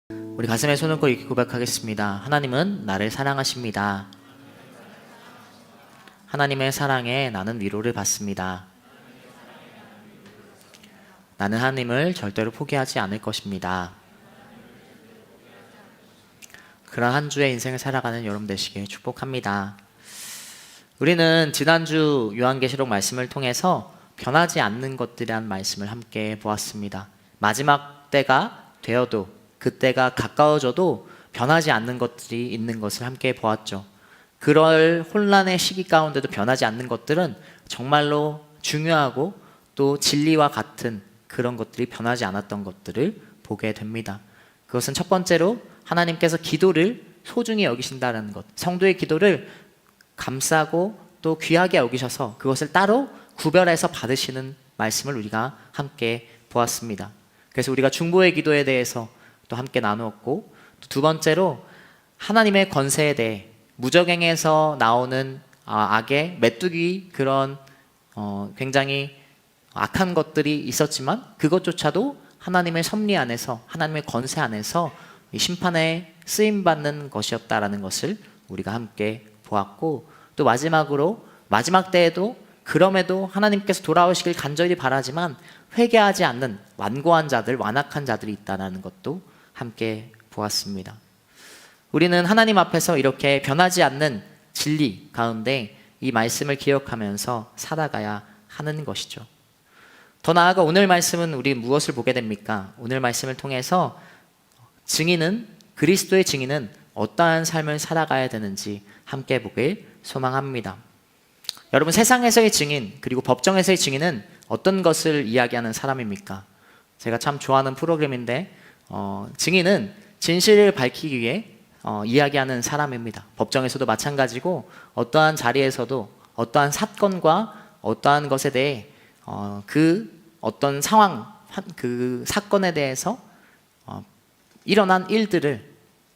우리 가슴에 손을 얹고 이렇게 고백하겠습니다. 하나님은 나를 사랑하십니다. 하나님의 사랑에 나는 위로를 받습니다. 나는 하나님을 절대로 포기하지 않을 것입니다. 그런 한 주의 인생을 살아가는 여러분 되시길 축복합니다. 우리는 지난주 요한계시록 말씀을 통해서 변하지 않는 것들이란 말씀을 함께 보았습니다. 마지막 때가 되어도, 그때가 가까워져도 변하지 않는 것들이 있는 것을 함께 보았죠. 그럴 혼란의 시기 가운데도 변하지 않는 것들은 정말로 중요하고 또 진리와 같은 그런 것들이 변하지 않았던 것들을 보게 됩니다. 그것은 첫 번째로 하나님께서 기도를 소중히 여기신다는 것, 성도의 기도를 감싸고 또 귀하게 여기셔서 그것을 따로 구별해서 받으시는 말씀을 우리가 함께 보았습니다. 그래서 우리가 중보의 기도에 대해서 또 함께 나누었고, 또 두 번째로 하나님의 권세에 대해 무적행에서 나오는 악의 메뚜기 그런 굉장히 악한 것들이 있었지만 그것조차도 하나님의 섭리 안에서, 하나님의 권세 안에서 심판에 쓰임받는 것이었다라는 것을 우리가 함께 보았고, 또 마지막으로 마지막 때에도 그럼에도 하나님께서 돌아오시길 간절히 바라지만 회개하지 않는 완고한 자들, 완악한 자들이 있다는 것도 함께 보았습니다. 우리는 하나님 앞에서 이렇게 변하지 않는 진리 가운데 이 말씀을 기억하면서 살아가야 하는 것이죠. 더 나아가 오늘 말씀은 우리 무엇을 보게 됩니까? 오늘 말씀을 통해서 그리스도의 증인은 어떠한 삶을 살아가야 되는지 함께 보길 소망합니다. 여러분, 세상에서의 증인 그리고 법정에서의 증인은 어떤 것을 이야기하는 사람입니까? 제가 참 좋아하는 프로그램인데 증인은 진실을 밝히기 위해 이야기하는 사람입니다. 법정에서도 마찬가지고 어떠한 자리에서도 어떠한 사건과 어떠한 것에 대해 그 어떤 상황, 그 사건에 대해서 일어난 일들을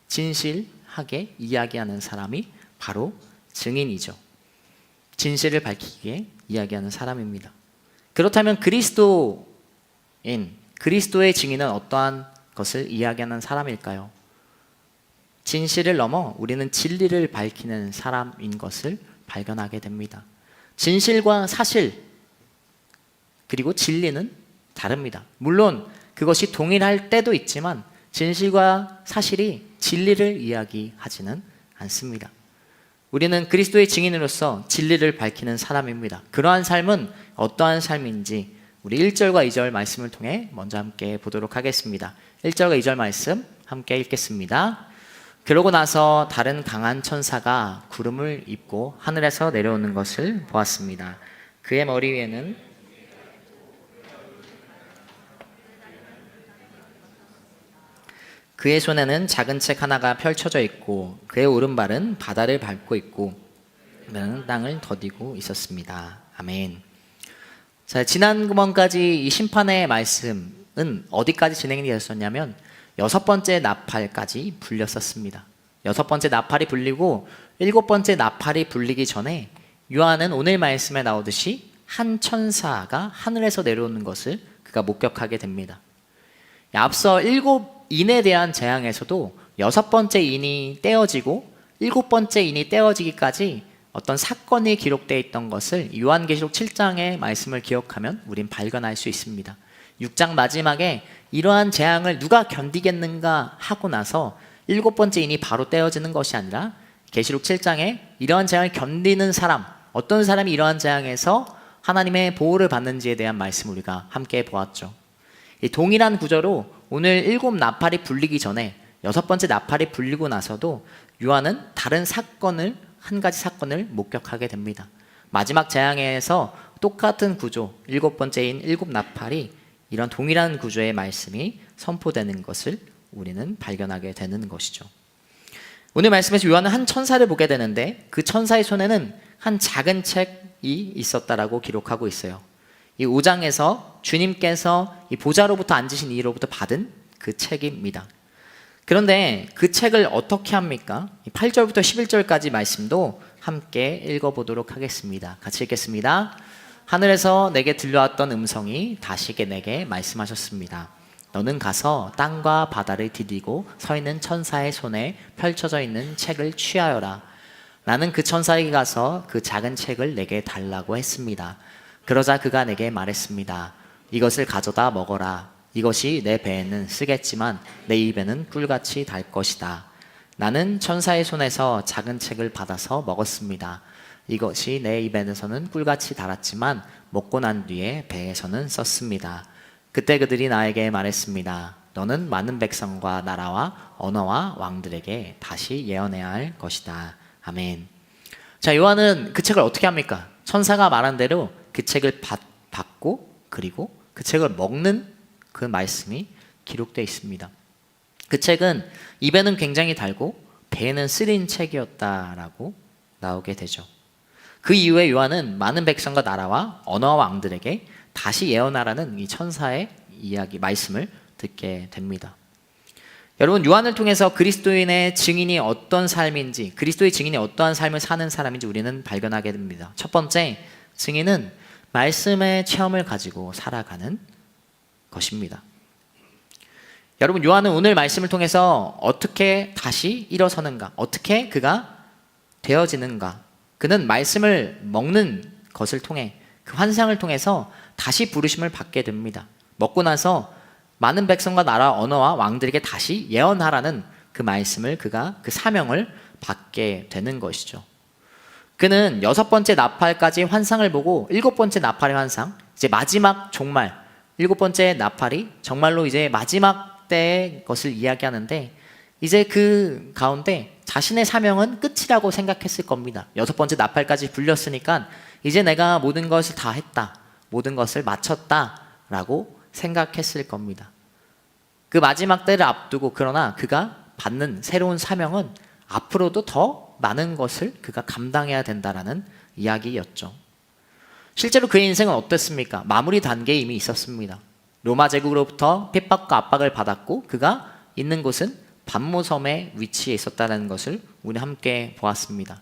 진실하게 이야기하는 사람이 바로 증인이죠. 진실을 밝히기 위해 이야기하는 사람입니다. 그렇다면 그리스도의 증인은 어떠한 것을 이야기하는 사람일까요? 진실을 넘어 우리는 진리를 밝히는 사람인 것을 발견하게 됩니다. 진실과 사실 그리고 진리는 다릅니다. 물론 그것이 동일할 때도 있지만 진실과 사실이 진리를 이야기하지는 않습니다. 우리는 그리스도의 증인으로서 진리를 밝히는 사람입니다. 그러한 삶은 어떠한 삶인지 우리 1절과 2절 말씀을 통해 먼저 함께 보도록 하겠습니다. 1절과 2절 말씀 함께 읽겠습니다. 그러고 나서 다른 강한 천사가 구름을 입고 하늘에서 내려오는 것을 보았습니다. 그의 머리 위에는 그의 손에는 작은 책 하나가 펼쳐져 있고 그의 오른발은 바다를 밟고 있고 그는 땅을 더디고 있었습니다. 아멘. 자, 지난번까지 이 심판의 말씀은 어디까지 진행이 되었었냐면 6번째 나팔까지 불렸었습니다. 6번째 나팔이 불리고 7번째 나팔이 불리기 전에 요한은 오늘 말씀에 나오듯이 한 천사가 하늘에서 내려오는 것을 그가 목격하게 됩니다. 앞서 7인에 대한 재앙에서도 6번째 인이 떼어지고 7번째 인이 떼어지기까지 어떤 사건이 기록되어 있던 것을 요한계시록 7장의 말씀을 기억하면 우린 발견할 수 있습니다. 6장 마지막에 이러한 재앙을 누가 견디겠는가 하고 나서 7번째 인이 바로 떼어지는 것이 아니라 계시록 7장에 이러한 재앙을 견디는 사람, 어떤 사람이 이러한 재앙에서 하나님의 보호를 받는지에 대한 말씀을 우리가 함께 보았죠. 이 동일한 구조로 오늘 7 나팔이 불리기 전에 6번째 나팔이 불리고 나서도 요한은 다른 사건을, 한 가지 사건을 목격하게 됩니다. 마지막 재앙에서 똑같은 구조, 7번째인 7 나팔이 이런 동일한 구조의 말씀이 선포되는 것을 우리는 발견하게 되는 것이죠. 오늘 말씀에서 요한은 한 천사를 보게 되는데 그 천사의 손에는 한 작은 책이 있었다라고 기록하고 있어요. 이 5장에서 주님께서 이 보좌로부터 앉으신 이로부터 받은 그 책입니다. 그런데 그 책을 어떻게 합니까? 8절부터 11절까지 말씀도 함께 읽어보도록 하겠습니다. 같이 읽겠습니다. 하늘에서 내게 들려왔던 음성이 다시게 내게 말씀하셨습니다. 너는 가서 땅과 바다를 디디고 서 있는 천사의 손에 펼쳐져 있는 책을 취하여라. 나는 그 천사에게 가서 그 작은 책을 내게 달라고 했습니다. 그러자 그가 내게 말했습니다. 이것을 가져다 먹어라. 이것이 내 배에는 쓰겠지만 내 입에는 꿀같이 달 것이다. 나는 천사의 손에서 작은 책을 받아서 먹었습니다. 이것이 내 입에서는 꿀같이 달았지만 먹고 난 뒤에 배에서는 썼습니다. 그때 그들이 나에게 말했습니다. 너는 많은 백성과 나라와 언어와 왕들에게 다시 예언해야 할 것이다. 아멘. 자, 요한은 그 책을 어떻게 합니까? 천사가 말한 대로 그 책을 받고 그리고 그 책을 먹는 그 말씀이 기록되어 있습니다. 그 책은 입에는 굉장히 달고 배에는 쓰린 책이었다라고 나오게 되죠. 그 이후에 요한은 많은 백성과 나라와 언어와 왕들에게 다시 예언하라는 이 천사의 이야기, 말씀을 듣게 됩니다. 여러분, 요한을 통해서 그리스도인의 증인이 어떤 삶인지, 그리스도의 증인이 어떠한 삶을 사는 사람인지 우리는 발견하게 됩니다. 첫 번째, 증인은 말씀의 체험을 가지고 살아가는 것입니다. 여러분, 요한은 오늘 말씀을 통해서 어떻게 다시 일어서는가, 어떻게 그가 되어지는가, 그는 말씀을 먹는 것을 통해, 그 환상을 통해서 다시 부르심을 받게 됩니다. 먹고 나서 많은 백성과 나라, 언어와 왕들에게 다시 예언하라는 그 말씀을, 그가 그 사명을 받게 되는 것이죠. 그는 6번째 나팔까지 환상을 보고 7번째 나팔의 환상, 이제 마지막 종말, 7번째 나팔이 정말로 이제 마지막 때의 것을 이야기하는데, 이제 그 가운데 자신의 사명은 끝이라고 생각했을 겁니다. 6번째 나팔까지 불렸으니까 이제 내가 모든 것을 다 했다, 모든 것을 마쳤다라고 생각했을 겁니다. 그 마지막 때를 앞두고, 그러나 그가 받는 새로운 사명은 앞으로도 더 많은 것을 그가 감당해야 된다라는 이야기였죠. 실제로 그의 인생은 어땠습니까? 마무리 단계에 이미 있었습니다. 로마 제국으로부터 핍박과 압박을 받았고, 그가 있는 곳은 반모섬에 위치해 있었다는 것을 우리 함께 보았습니다.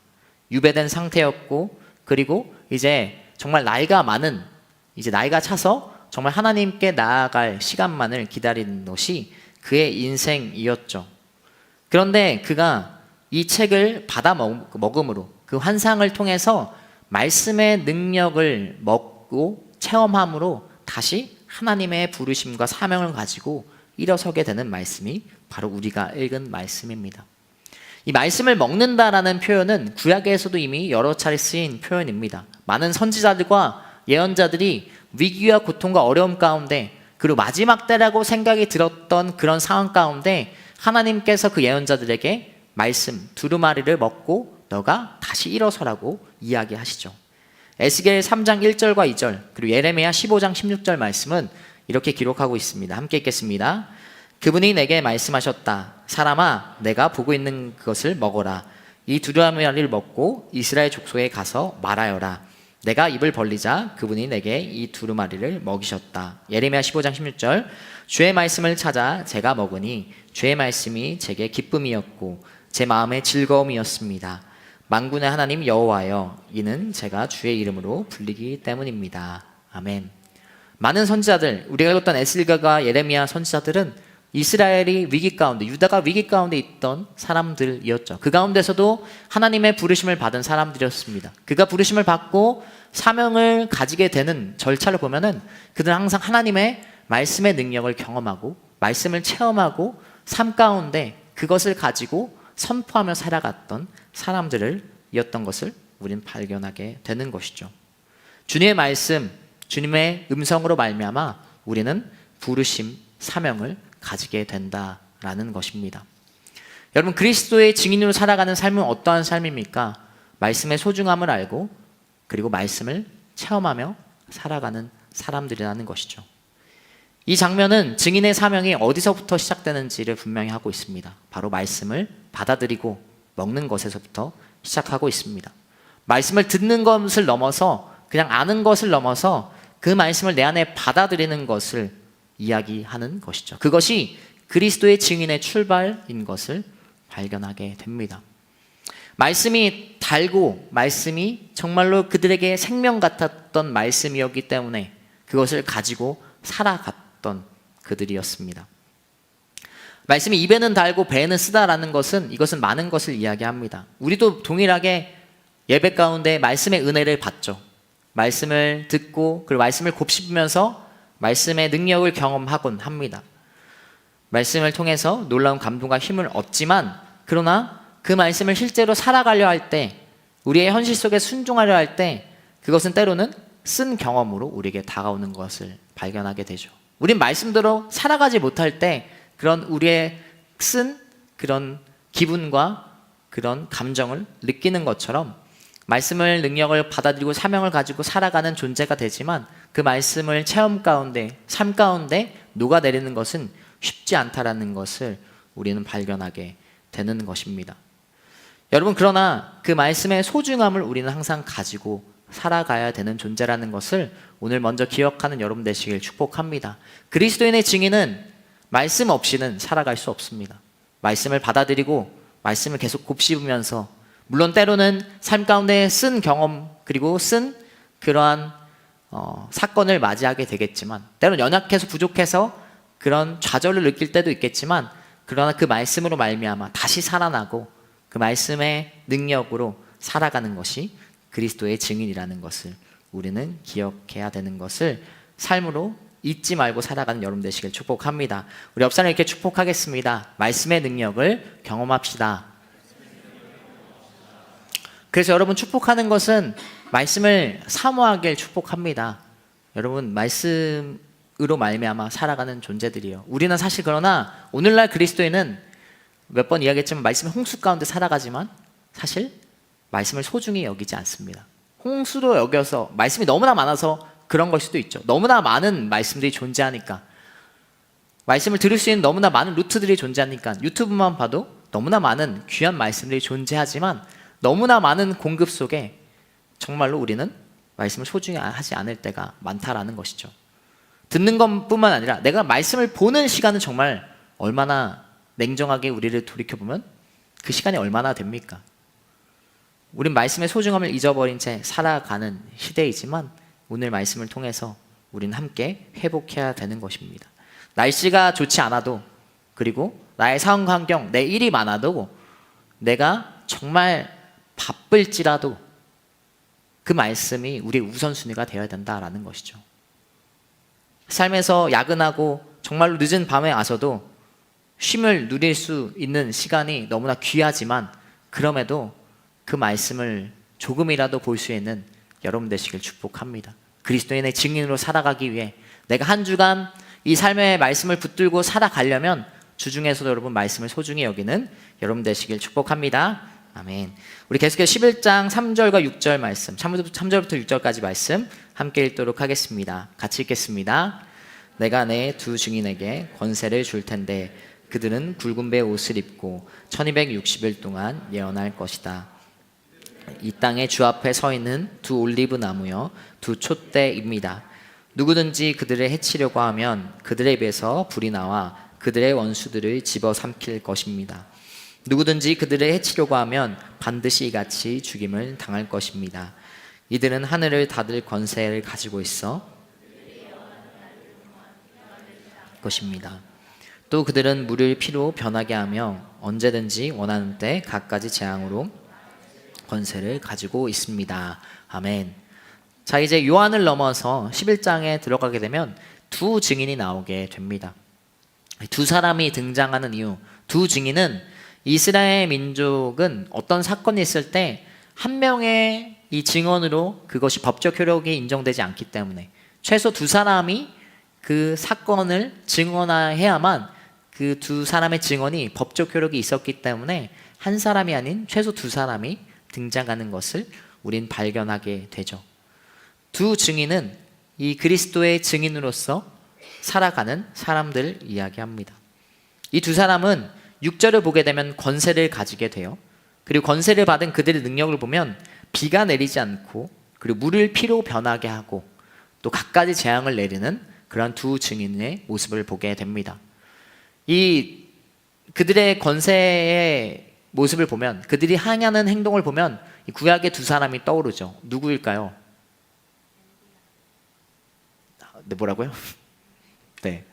유배된 상태였고, 그리고 이제 정말 나이가 많은, 이제 나이가 차서 정말 하나님께 나아갈 시간만을 기다리는 것이 그의 인생이었죠. 그런데 그가 이 책을 받아 먹음으로, 그 환상을 통해서 말씀의 능력을 먹고 체험함으로 다시 하나님의 부르심과 사명을 가지고 일어서게 되는 말씀이 바로 우리가 읽은 말씀입니다. 이 말씀을 먹는다라는 표현은 구약에서도 이미 여러 차례 쓰인 표현입니다. 많은 선지자들과 예언자들이 위기와 고통과 어려움 가운데, 그리고 마지막 때라고 생각이 들었던 그런 상황 가운데 하나님께서 그 예언자들에게 말씀, 두루마리를 먹고 너가 다시 일어서라고 이야기하시죠. 에스겔 3장 1절과 2절, 그리고 예레미야 15장 16절 말씀은 이렇게 기록하고 있습니다. 함께 읽겠습니다. 그분이 내게 말씀하셨다. 사람아, 내가 보고 있는 그것을 먹어라. 이 두루마리를 먹고 이스라엘 족속에 가서 말하여라. 내가 입을 벌리자 그분이 내게 이 두루마리를 먹이셨다. 예레미야 15장 16절, 주의 말씀을 찾아 제가 먹으니 주의 말씀이 제게 기쁨이었고 제 마음의 즐거움이었습니다. 만군의 하나님 여호와여, 이는 제가 주의 이름으로 불리기 때문입니다. 아멘. 많은 선지자들, 우리가 읽었던 에스겔과 예레미야 선지자들은 이스라엘이 위기 가운데, 유다가 위기 가운데 있던 사람들이었죠. 그 가운데서도 하나님의 부르심을 받은 사람들이었습니다. 그가 부르심을 받고 사명을 가지게 되는 절차를 보면은 그들은 항상 하나님의 말씀의 능력을 경험하고 말씀을 체험하고 삶 가운데 그것을 가지고 선포하며 살아갔던 사람들이었던 것을 우리는 발견하게 되는 것이죠. 주님의 말씀, 주님의 음성으로 말미암아 우리는 부르심, 사명을 가지게 된다라는 것입니다. 여러분, 그리스도의 증인으로 살아가는 삶은 어떠한 삶입니까? 말씀의 소중함을 알고 그리고 말씀을 체험하며 살아가는 사람들이라는 것이죠. 이 장면은 증인의 사명이 어디서부터 시작되는지를 분명히 하고 있습니다. 바로 말씀을 받아들이고 먹는 것에서부터 시작하고 있습니다. 말씀을 듣는 것을 넘어서, 그냥 아는 것을 넘어서 그 말씀을 내 안에 받아들이는 것을 이야기하는 것이죠. 그것이 그리스도의 증인의 출발인 것을 발견하게 됩니다. 말씀이 달고 말씀이 정말로 그들에게 생명 같았던 말씀이었기 때문에 그것을 가지고 살아갔던 그들이었습니다. 말씀이 입에는 달고 배에는 쓰다라는 것은 이것은 많은 것을 이야기합니다. 우리도 동일하게 예배 가운데 말씀의 은혜를 받죠. 말씀을 듣고 그리고 말씀을 곱씹으면서 말씀의 능력을 경험하곤 합니다. 말씀을 통해서 놀라운 감동과 힘을 얻지만 그러나 그 말씀을 실제로 살아가려 할 때 우리의 현실 속에 순종하려 할 때 그것은 때로는 쓴 경험으로 우리에게 다가오는 것을 발견하게 되죠. 우린 말씀대로 살아가지 못할 때 그런 우리의 쓴 그런 기분과 그런 감정을 느끼는 것처럼 말씀을 능력을 받아들이고 사명을 가지고 살아가는 존재가 되지만 그 말씀을 체험 가운데 삶 가운데 녹아내리는 것은 쉽지 않다라는 것을 우리는 발견하게 되는 것입니다. 여러분 그러나 그 말씀의 소중함을 우리는 항상 가지고 살아가야 되는 존재라는 것을 오늘 먼저 기억하는 여러분 되시길 축복합니다. 그리스도인의 증인은 말씀 없이는 살아갈 수 없습니다. 말씀을 받아들이고 말씀을 계속 곱씹으면서 물론 때로는 삶 가운데 쓴 경험 그리고 쓴 그러한 사건을 맞이하게 되겠지만 때로는 연약해서 부족해서 그런 좌절을 느낄 때도 있겠지만 그러나 그 말씀으로 말미암아 다시 살아나고 그 말씀의 능력으로 살아가는 것이 그리스도의 증인이라는 것을 우리는 기억해야 되는 것을 삶으로 잊지 말고 살아가는 여러분 되시길 축복합니다. 우리 옆 사람 이렇게 축복하겠습니다. 말씀의 능력을 경험합시다. 그래서 여러분 축복하는 것은 말씀을 사모하길 축복합니다. 여러분 말씀으로 말미암아 살아가는 존재들이에요. 우리는 사실 그러나 오늘날 그리스도인은 몇 번 이야기했지만 말씀의 홍수 가운데 살아가지만 사실 말씀을 소중히 여기지 않습니다. 홍수로 여겨서 말씀이 너무나 많아서 그런 걸 수도 있죠. 너무나 많은 말씀들이 존재하니까 말씀을 들을 수 있는 너무나 많은 루트들이 존재하니까 유튜브만 봐도 너무나 많은 귀한 말씀들이 존재하지만 너무나 많은 공급 속에 정말로 우리는 말씀을 소중히 하지 않을 때가 많다라는 것이죠. 듣는 것뿐만 아니라 내가 말씀을 보는 시간은 정말 얼마나 냉정하게 우리를 돌이켜보면 그 시간이 얼마나 됩니까? 우린 말씀의 소중함을 잊어버린 채 살아가는 시대이지만 오늘 말씀을 통해서 우리는 함께 회복해야 되는 것입니다. 날씨가 좋지 않아도 그리고 나의 상황 환경, 내 일이 많아도 내가 정말 바쁠지라도 그 말씀이 우리의 우선순위가 되어야 된다라는 것이죠. 삶에서 야근하고 정말로 늦은 밤에 와서도 쉼을 누릴 수 있는 시간이 너무나 귀하지만 그럼에도 그 말씀을 조금이라도 볼 수 있는 여러분 되시길 축복합니다. 그리스도인의 증인으로 살아가기 위해 내가 한 주간 이 삶의 말씀을 붙들고 살아가려면 주중에서도 여러분 말씀을 소중히 여기는 여러분 되시길 축복합니다. 아멘. 우리 계속해서 11장 3절과 6절 말씀 3절부터 6절까지 말씀 함께 읽도록 하겠습니다. 같이 읽겠습니다. 내가 내 두 증인에게 권세를 줄 텐데 그들은 굵은 배 옷을 입고 1260일 동안 예언할 것이다. 이 땅에 주 앞에 서 있는 두 올리브 나무여 두 촛대입니다. 누구든지 그들을 해치려고 하면 그들의 입에서 불이 나와 그들의 원수들을 집어삼킬 것입니다. 누구든지 그들을 해치려고 하면 반드시 이같이 죽임을 당할 것입니다. 이들은 하늘을 닫을 권세를 가지고 있어 것입니다. 또 그들은 물을 피로 변하게 하며 언제든지 원하는 때 갖가지 재앙으로 권세를 가지고 있습니다. 아멘. 자, 이제 요한을 넘어서 11장에 들어가게 되면 두 증인이 나오게 됩니다. 두 사람이 등장하는 이유, 두 증인은 이스라엘 민족은 어떤 사건이 있을 때 한 명의 이 증언으로 그것이 법적 효력이 인정되지 않기 때문에 최소 두 사람이 그 사건을 증언해야만 그 두 사람의 증언이 법적 효력이 있었기 때문에 한 사람이 아닌 최소 두 사람이 등장하는 것을 우린 발견하게 되죠. 두 증인은 이 그리스도의 증인으로서 살아가는 사람들을 이야기합니다. 이 두 사람은 6절을 보게 되면 권세를 가지게 돼요. 그리고 권세를 받은 그들의 능력을 보면 비가 내리지 않고 그리고 물을 피로 변하게 하고 또 갖가지 재앙을 내리는 그런 두 증인의 모습을 보게 됩니다. 이 그들의 권세의 모습을 보면 그들이 하는 행동을 보면 이 구약의 두 사람이 떠오르죠. 누구일까요? 네, 뭐라고요? 네,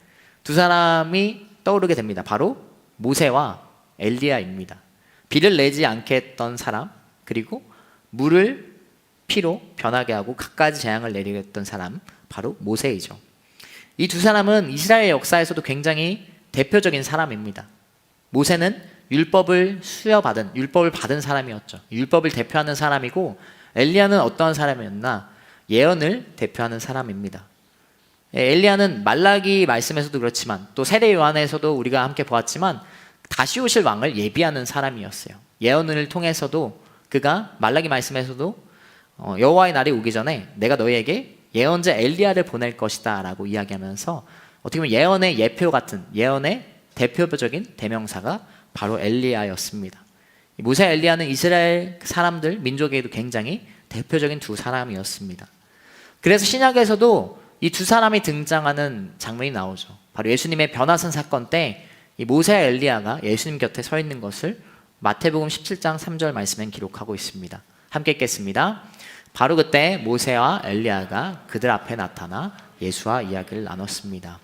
두 사람이 떠오르게 됩니다. 바로 모세와 엘리야입니다. 비를 내지 않게 했던 사람, 그리고 물을 피로 변하게 하고 갖가지 재앙을 내리게 했던 사람, 바로 모세이죠. 이 두 사람은 이스라엘 역사에서도 굉장히 대표적인 사람입니다. 모세는 율법을 받은 사람이었죠. 율법을 대표하는 사람이고, 엘리야는 어떠한 사람이었나? 예언을 대표하는 사람입니다. 엘리야는 말라기 말씀에서도 그렇지만 또 세례 요한에서도 우리가 함께 보았지만 다시 오실 왕을 예비하는 사람이었어요. 예언을 통해서도 그가 말라기 말씀에서도 여호와의 날이 오기 전에 내가 너희에게 예언자 엘리야를 보낼 것이다 라고 이야기하면서 어떻게 보면 예언의 예표 같은, 예언의 대표적인 대명사가 바로 엘리야였습니다. 모세 엘리야는 이스라엘 사람들, 민족에도 굉장히 대표적인 두 사람이었습니다. 그래서 신약에서도 이 두 사람이 등장하는 장면이 나오죠. 바로 예수님의 변화산 사건 때 이 모세 엘리야가 예수님 곁에 서 있는 것을 마태복음 17장 3절 말씀엔 기록하고 있습니다. 함께 읽겠습니다. 바로 그때 모세와 엘리야가 그들 앞에 나타나 예수와 이야기를 나눴습니다.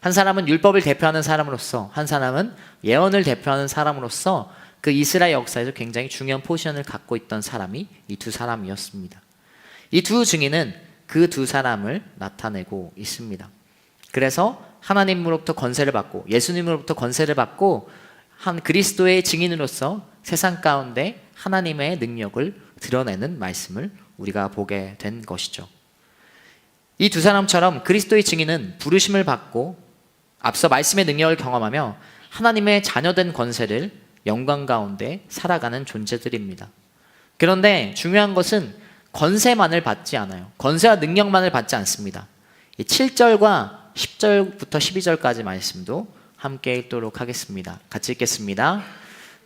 한 사람은 율법을 대표하는 사람으로서, 한 사람은 예언을 대표하는 사람으로서 그 이스라엘 역사에서 굉장히 중요한 포지션을 갖고 있던 사람이 이 두 사람이었습니다. 이 두 증인은 그 두 사람을 나타내고 있습니다. 그래서 하나님으로부터 권세를 받고 예수님으로부터 권세를 받고 한 그리스도의 증인으로서 세상 가운데 하나님의 능력을 드러내는 말씀을 우리가 보게 된 것이죠. 이 두 사람처럼 그리스도의 증인은 부르심을 받고 앞서 말씀의 능력을 경험하며 하나님의 자녀된 권세를 영광 가운데 살아가는 존재들입니다. 그런데 중요한 것은 권세만을 받지 않아요. 권세와 능력만을 받지 않습니다. 7절과 10절부터 12절까지 말씀도 함께 읽도록 하겠습니다. 같이 읽겠습니다.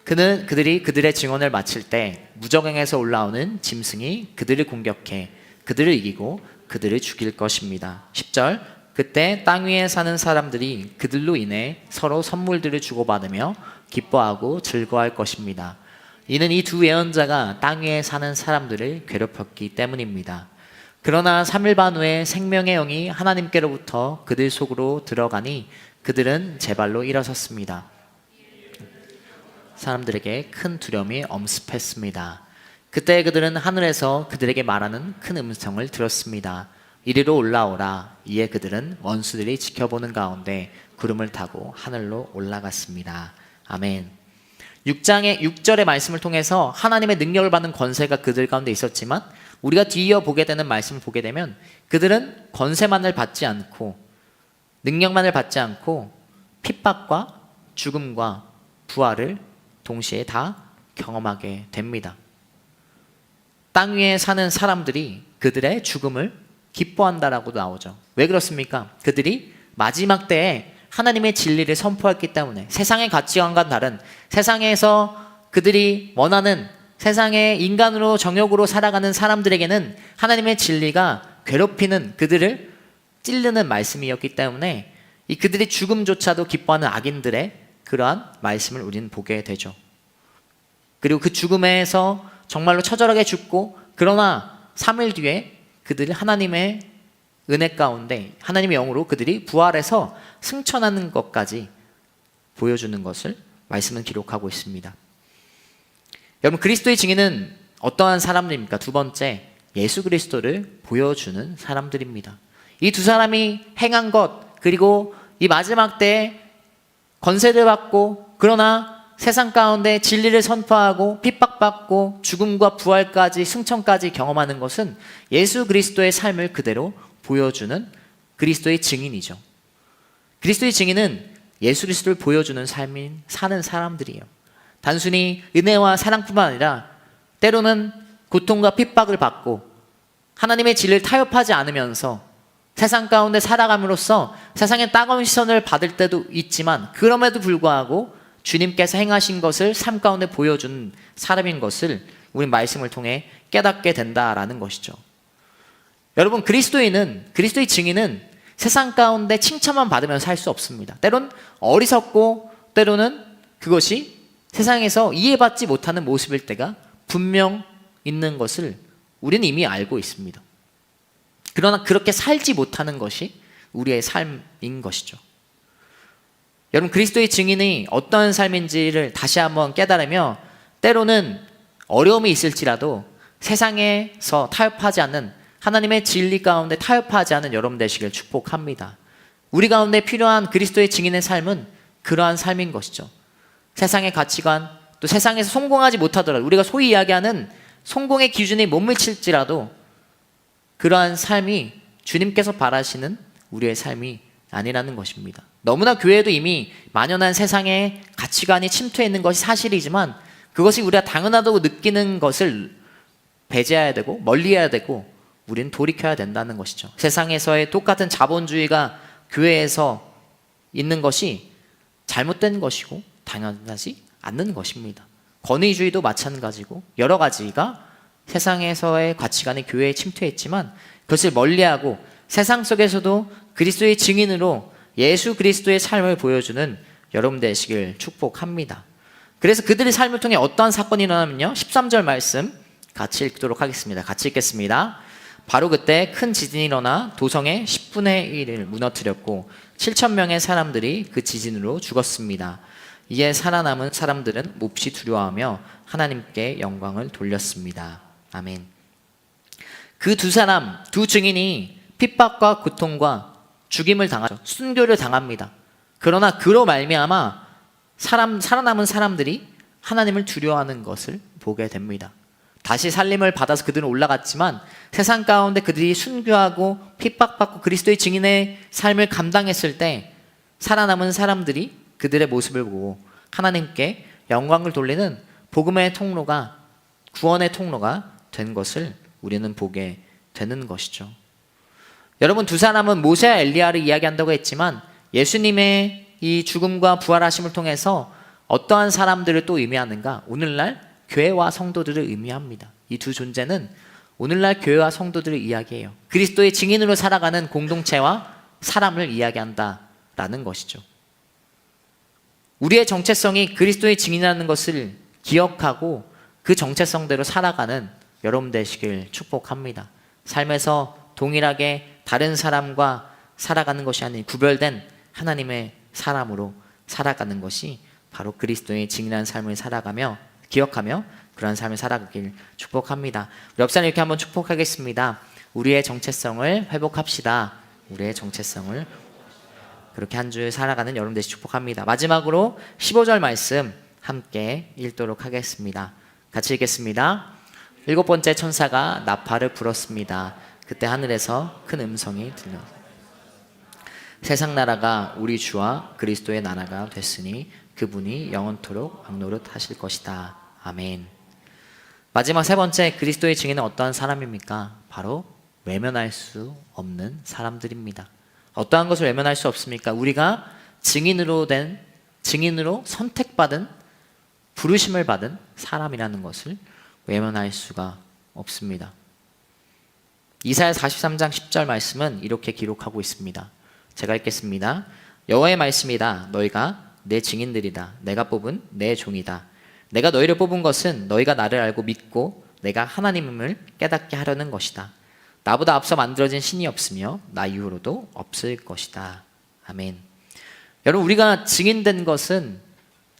그들이 그들의 증언을 마칠 때 무저갱에서 올라오는 짐승이 그들을 공격해 그들을 이기고 그들을 죽일 것입니다. 10절 그때 땅 위에 사는 사람들이 그들로 인해 서로 선물들을 주고받으며 기뻐하고 즐거워할 것입니다. 이는 이 두 예언자가 땅 위에 사는 사람들을 괴롭혔기 때문입니다. 그러나 3일 반 후에 생명의 영이 하나님께로부터 그들 속으로 들어가니 그들은 제 발로 일어섰습니다. 사람들에게 큰 두려움이 엄습했습니다. 그때 그들은 하늘에서 그들에게 말하는 큰 음성을 들었습니다. 이리로 올라오라. 이에 그들은 원수들이 지켜보는 가운데 구름을 타고 하늘로 올라갔습니다. 아멘. 6절의 말씀을 통해서 하나님의 능력을 받는 권세가 그들 가운데 있었지만 우리가 뒤이어 보게 되는 말씀을 보게 되면 그들은 권세만을 받지 않고 능력만을 받지 않고 핍박과 죽음과 부활을 동시에 다 경험하게 됩니다. 땅 위에 사는 사람들이 그들의 죽음을 기뻐한다라고도 나오죠. 왜 그렇습니까? 그들이 마지막 때에 하나님의 진리를 선포했기 때문에 세상의 가치관과 다른 세상에서 그들이 원하는 세상의 인간으로 정욕으로 살아가는 사람들에게는 하나님의 진리가 괴롭히는 그들을 찌르는 말씀이었기 때문에 이 그들의 죽음조차도 기뻐하는 악인들의 그러한 말씀을 우리는 보게 되죠. 그리고 그 죽음에서 정말로 처절하게 죽고 그러나 3일 뒤에 그들이 하나님의 은혜 가운데 하나님의 영으로 그들이 부활해서 승천하는 것까지 보여주는 것을 말씀은 기록하고 있습니다. 여러분 그리스도의 증인은 어떠한 사람들입니까? 두 번째, 예수 그리스도를 보여주는 사람들입니다. 이 두 사람이 행한 것 그리고 이 마지막 때에 권세를 받고 그러나 세상 가운데 진리를 선포하고 핍박받고 죽음과 부활까지 승천까지 경험하는 것은 예수 그리스도의 삶을 그대로 보여주는 그리스도의 증인이죠. 그리스도의 증인은 예수 그리스도를 보여주는 삶인 사는 사람들이에요. 단순히 은혜와 사랑뿐만 아니라 때로는 고통과 핍박을 받고 하나님의 진리를 타협하지 않으면서 세상 가운데 살아감으로써 세상의 따가운 시선을 받을 때도 있지만 그럼에도 불구하고 주님께서 행하신 것을 삶 가운데 보여주는 사람인 것을 우리 말씀을 통해 깨닫게 된다라는 것이죠. 여러분 그리스도의 증인은 세상 가운데 칭찬만 받으면 살 수 없습니다. 때론 어리석고 때로는 그것이 세상에서 이해받지 못하는 모습일 때가 분명 있는 것을 우리는 이미 알고 있습니다. 그러나 그렇게 살지 못하는 것이 우리의 삶인 것이죠. 여러분, 그리스도의 증인이 어떤 삶인지를 다시 한번 깨달으며 때로는 어려움이 있을지라도 세상에서 타협하지 않는, 하나님의 진리 가운데 타협하지 않은 여러분 되시길 축복합니다. 우리 가운데 필요한 그리스도의 증인의 삶은 그러한 삶인 것이죠. 세상의 가치관, 또 세상에서 성공하지 못하더라도, 우리가 소위 이야기하는 성공의 기준에 못 미칠지라도 그러한 삶이 주님께서 바라시는 우리의 삶이 아니라는 것입니다. 너무나 교회도 이미 만연한 세상의 가치관이 침투해 있는 것이 사실이지만 그것이 우리가 당연하다고 느끼는 것을 배제해야 되고 멀리해야 되고 우리는 돌이켜야 된다는 것이죠. 세상에서의 똑같은 자본주의가 교회에서 있는 것이 잘못된 것이고 당연하지 않는 것입니다. 권위주의도 마찬가지고 여러 가지가 세상에서의 가치관이 교회에 침투했지만 그것을 멀리하고 세상 속에서도 그리스도의 증인으로 예수 그리스도의 삶을 보여주는 여러분 되시길 축복합니다. 그래서 그들의 삶을 통해 어떠한 사건이 일어나면요, 13절 말씀 같이 읽도록 하겠습니다. 같이 읽겠습니다. 바로 그때 큰 지진이 일어나 도성의 10분의 1을 무너뜨렸고 7천 명의 사람들이 그 지진으로 죽었습니다. 이에 살아남은 사람들은 몹시 두려워하며 하나님께 영광을 돌렸습니다. 아멘. 그 두 사람, 두 증인이 핍박과 고통과 죽임을 당하죠. 순교를 당합니다. 그러나 그로 말미암아 살아남은 사람들이 하나님을 두려워하는 것을 보게 됩니다. 다시 살림을 받아서 그들은 올라갔지만 세상 가운데 그들이 순교하고 핍박받고 그리스도의 증인의 삶을 감당했을 때 살아남은 사람들이 그들의 모습을 보고 하나님께 영광을 돌리는 복음의 통로가, 구원의 통로가 된 것을 우리는 보게 되는 것이죠. 여러분, 두 사람은 모세와 엘리야를 이야기한다고 했지만 예수님의 이 죽음과 부활하심을 통해서 어떠한 사람들을 또 의미하는가? 오늘날 교회와 성도들을 의미합니다. 이 두 존재는 오늘날 교회와 성도들을 이야기해요. 그리스도의 증인으로 살아가는 공동체와 사람을 이야기한다라는 것이죠. 우리의 정체성이 그리스도의 증인이라는 것을 기억하고 그 정체성대로 살아가는 여러분 되시길 축복합니다. 삶에서 동일하게 다른 사람과 살아가는 것이 아닌 구별된 하나님의 사람으로 살아가는 것이 바로 그리스도의 증인한 삶을 살아가며 기억하며 그런 삶을 살아가길 축복합니다. 우리 옆사람 이렇게 한번 축복하겠습니다. 우리의 정체성을 회복합시다. 우리의 정체성을, 그렇게 한 주 살아가는 여러분 되시 축복합니다. 마지막으로 15절 말씀 함께 읽도록 하겠습니다. 같이 읽겠습니다. 일곱 번째 천사가 나팔을 불었습니다. 그때 하늘에서 큰 음성이 들렸습니다. 세상 나라가 우리 주와 그리스도의 나라가 됐으니 그분이 영원토록 왕노릇 하실 것이다. 아멘. 마지막 세 번째, 그리스도의 증인은 어떠한 사람입니까? 바로 외면할 수 없는 사람들입니다. 어떠한 것을 외면할 수 없습니까? 우리가 증인으로 선택받은, 부르심을 받은 사람이라는 것을 외면할 수가 없습니다. 이사야 43장 10절 말씀은 이렇게 기록하고 있습니다. 제가 읽겠습니다. 여호와의 말씀이다. 너희가 내 증인들이다. 내가 뽑은 내 종이다. 내가 너희를 뽑은 것은 너희가 나를 알고 믿고 내가 하나님임을 깨닫게 하려는 것이다. 나보다 앞서 만들어진 신이 없으며 나 이후로도 없을 것이다. 아멘. 여러분, 우리가 증인된 것은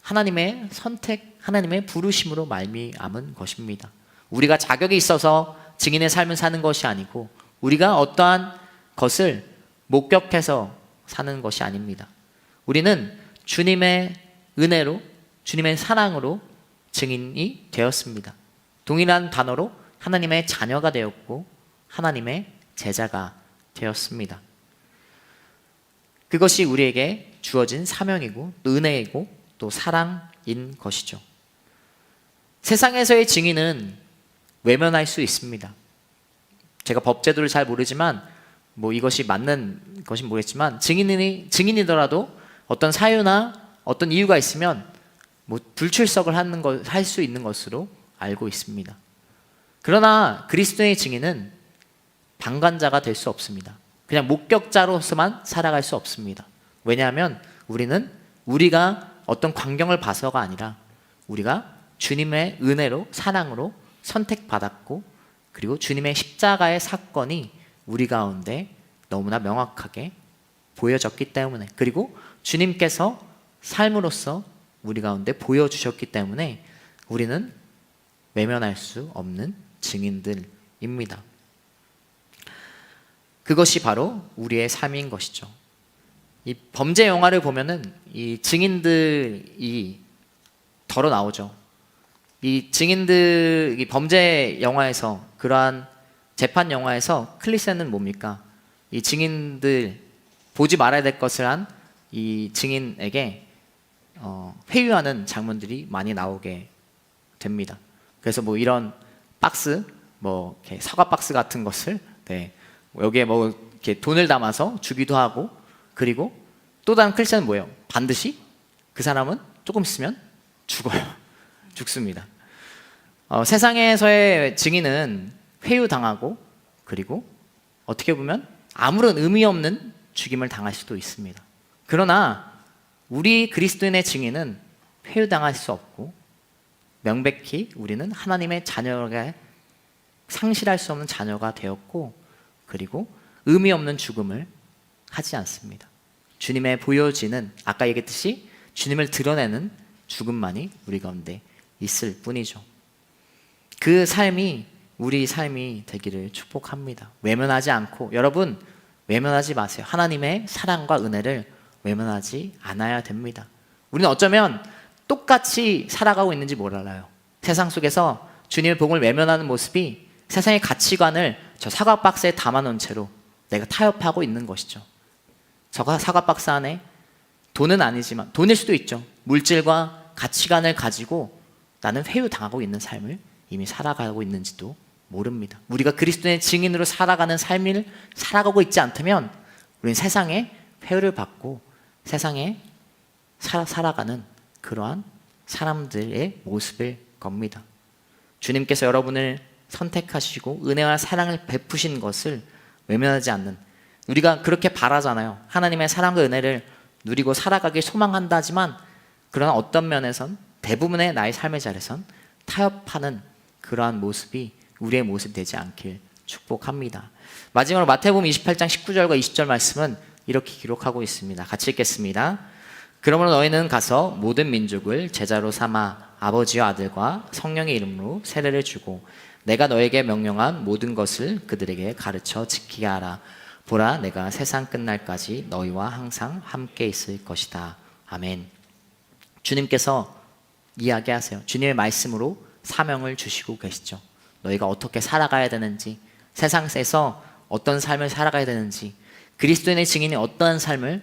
하나님의 선택, 하나님의 부르심으로 말미암은 것입니다. 우리가 자격이 있어서 증인의 삶을 사는 것이 아니고 우리가 어떠한 것을 목격해서 사는 것이 아닙니다. 우리는 주님의 은혜로, 주님의 사랑으로 증인이 되었습니다. 동일한 단어로 하나님의 자녀가 되었고 하나님의 제자가 되었습니다. 그것이 우리에게 주어진 사명이고 또 은혜이고 또 사랑인 것이죠. 세상에서의 증인은 외면할 수 있습니다. 제가 법제도를 잘 모르지만 이것이 맞는 것이 모르겠지만 증인이더라도 어떤 사유나 어떤 이유가 있으면 불출석을 할 수 있는 것으로 알고 있습니다. 그러나 그리스도의 증인은 방관자가 될 수 없습니다. 그냥 목격자로서만 살아갈 수 없습니다. 왜냐하면 우리가 어떤 광경을 봐서가 아니라 우리가 주님의 은혜로, 사랑으로 선택받았고 그리고 주님의 십자가의 사건이 우리 가운데 너무나 명확하게 보여졌기 때문에, 그리고 주님께서 삶으로서 우리 가운데 보여주셨기 때문에 우리는 외면할 수 없는 증인들입니다. 그것이 바로 우리의 삶인 것이죠. 이 범죄 영화를 보면은 이 증인들이 덜어 나오죠. 이 증인들, 이 범죄 영화에서, 그러한 재판 영화에서 클리셰는 뭡니까? 이 증인들, 보지 말아야 될 것을 한 이 증인에게 회유하는 장면들이 많이 나오게 됩니다. 그래서 뭐 이런 박스, 뭐 이렇게 사과 박스 같은 것을 여기에 뭐 이렇게 돈을 담아서 주기도 하고, 그리고 또 다른 클리셰는 뭐예요? 반드시 그 사람은 조금 있으면 죽어요. 죽습니다. 세상에서의 증인은 회유당하고, 그리고 어떻게 보면 아무런 의미 없는 죽임을 당할 수도 있습니다. 그러나 우리 그리스도인의 증인은 회유당할 수 없고, 명백히 우리는 하나님의 자녀가 상실할 수 없는 자녀가 되었고, 그리고 의미 없는 죽음을 하지 않습니다. 주님의 보여지는, 아까 얘기했듯이 주님을 드러내는 죽음만이 우리 가운데 있을 뿐이죠. 그 삶이 우리 삶이 되기를 축복합니다. 외면하지 않고, 여러분 외면하지 마세요. 하나님의 사랑과 은혜를 외면하지 않아야 됩니다. 우리는 어쩌면 똑같이 살아가고 있는지 몰라요. 세상 속에서 주님의 복음을 외면하는 모습이 세상의 가치관을 저 사과 박스에 담아놓은 채로 내가 타협하고 있는 것이죠. 저 사과 박스 안에 돈은 아니지만, 돈일 수도 있죠, 물질과 가치관을 가지고 나는 회유당하고 있는 삶을 이미 살아가고 있는지도 모릅니다. 우리가 그리스도의 증인으로 살아가는 삶을 살아가고 있지 않다면 우리는 세상에 회유를 받고 세상에 살아가는 그러한 사람들의 모습일 겁니다. 주님께서 여러분을 선택하시고 은혜와 사랑을 베푸신 것을 외면하지 않는, 우리가 그렇게 바라잖아요. 하나님의 사랑과 은혜를 누리고 살아가길 소망한다지만, 그러나 어떤 면에선, 대부분의 나의 삶의 자리에선 타협하는 그러한 모습이 우리의 모습이 되지 않길 축복합니다. 마지막으로 마태복음 28장 19절과 20절 말씀은 이렇게 기록하고 있습니다. 같이 읽겠습니다. 그러므로 너희는 가서 모든 민족을 제자로 삼아 아버지와 아들과 성령의 이름으로 세례를 주고 내가 너에게 명령한 모든 것을 그들에게 가르쳐 지키게 하라. 보라, 내가 세상 끝날까지 너희와 항상 함께 있을 것이다. 아멘. 주님께서 이야기하세요. 주님의 말씀으로 사명을 주시고 계시죠. 너희가 어떻게 살아가야 되는지, 세상에서 어떤 삶을 살아가야 되는지, 그리스도인의 증인이 어떠한 삶을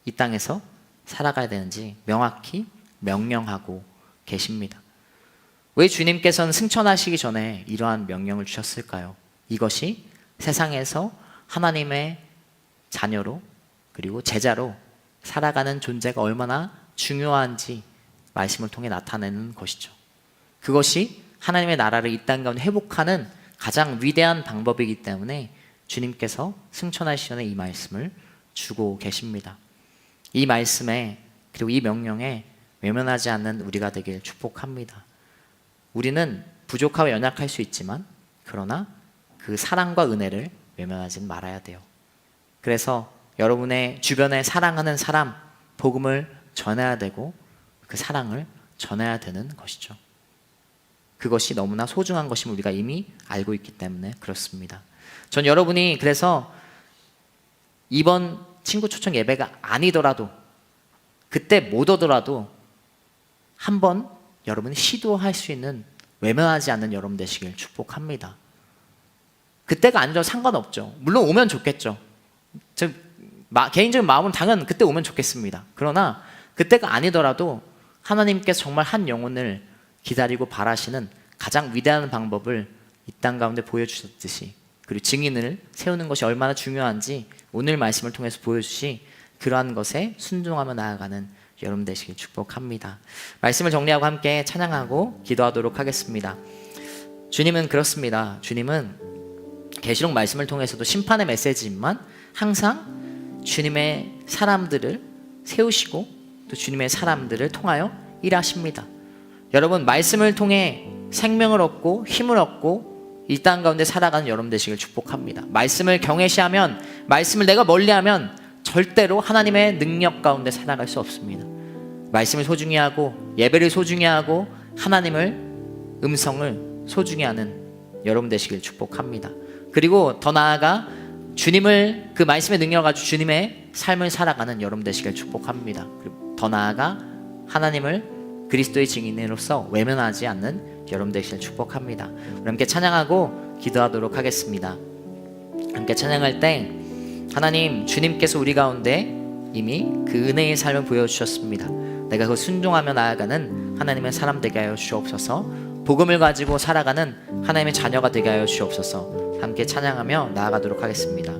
이 땅에서 살아가야 되는지 명확히 명령하고 계십니다. 왜 주님께서는 승천하시기 전에 이러한 명령을 주셨을까요? 이것이 세상에서 하나님의 자녀로, 그리고 제자로 살아가는 존재가 얼마나 중요한지 말씀을 통해 나타내는 것이죠. 그것이 하나님의 나라를 이 땅 가운데 회복하는 가장 위대한 방법이기 때문에 주님께서 승천하시기 전에 이 말씀을 주고 계십니다. 이 말씀에, 그리고 이 명령에 외면하지 않는 우리가 되길 축복합니다. 우리는 부족하고 연약할 수 있지만, 그러나 그 사랑과 은혜를 외면하진 말아야 돼요. 그래서 여러분의 주변에 사랑하는 사람, 복음을 전해야 되고 그 사랑을 전해야 되는 것이죠. 그것이 너무나 소중한 것임을 우리가 이미 알고 있기 때문에 그렇습니다. 전 여러분이 그래서 이번 친구 초청 예배가 아니더라도, 그때 못 오더라도 한번 여러분이 시도할 수 있는, 외면하지 않는 여러분 되시길 축복합니다. 그때가 아니더라도 상관없죠. 물론 오면 좋겠죠. 개인적인 마음은 당연 그때 오면 좋겠습니다. 그러나 그때가 아니더라도 하나님께서 정말 한 영혼을 기다리고 바라시는 가장 위대한 방법을 이 땅 가운데 보여주셨듯이, 그리고 증인을 세우는 것이 얼마나 중요한지 오늘 말씀을 통해서 보여주시, 그러한 것에 순종하며 나아가는 여러분 되시길 축복합니다. 말씀을 정리하고 함께 찬양하고 기도하도록 하겠습니다. 주님은 그렇습니다. 주님은 계시록 말씀을 통해서도 심판의 메시지지만 항상 주님의 사람들을 세우시고 또 주님의 사람들을 통하여 일하십니다. 여러분, 말씀을 통해 생명을 얻고 힘을 얻고 이 땅 가운데 살아가는 여러분 되시길 축복합니다. 말씀을 경외시하면, 말씀을 내가 멀리하면 절대로 하나님의 능력 가운데 살아갈 수 없습니다. 말씀을 소중히 하고 예배를 소중히 하고 하나님을 음성을 소중히 하는 여러분 되시길 축복합니다. 그리고 더 나아가 주님을 그 말씀의 능력을 가지고 주님의 삶을 살아가는 여러분 되시길 축복합니다. 그리고 더 나아가 하나님을 그리스도의 증인으로서 외면하지 않는 여러분 되시길 축복합니다. 우리 함께 찬양하고 기도하도록 하겠습니다. 함께 찬양할 때 하나님, 주님께서 우리 가운데 이미 그 은혜의 삶을 보여주셨습니다. 내가 그 순종하며 나아가는 하나님의 사람 되게 하여 주옵소서. 복음을 가지고 살아가는 하나님의 자녀가 되게 하여 주옵소서. 함께 찬양하며 나아가도록 하겠습니다.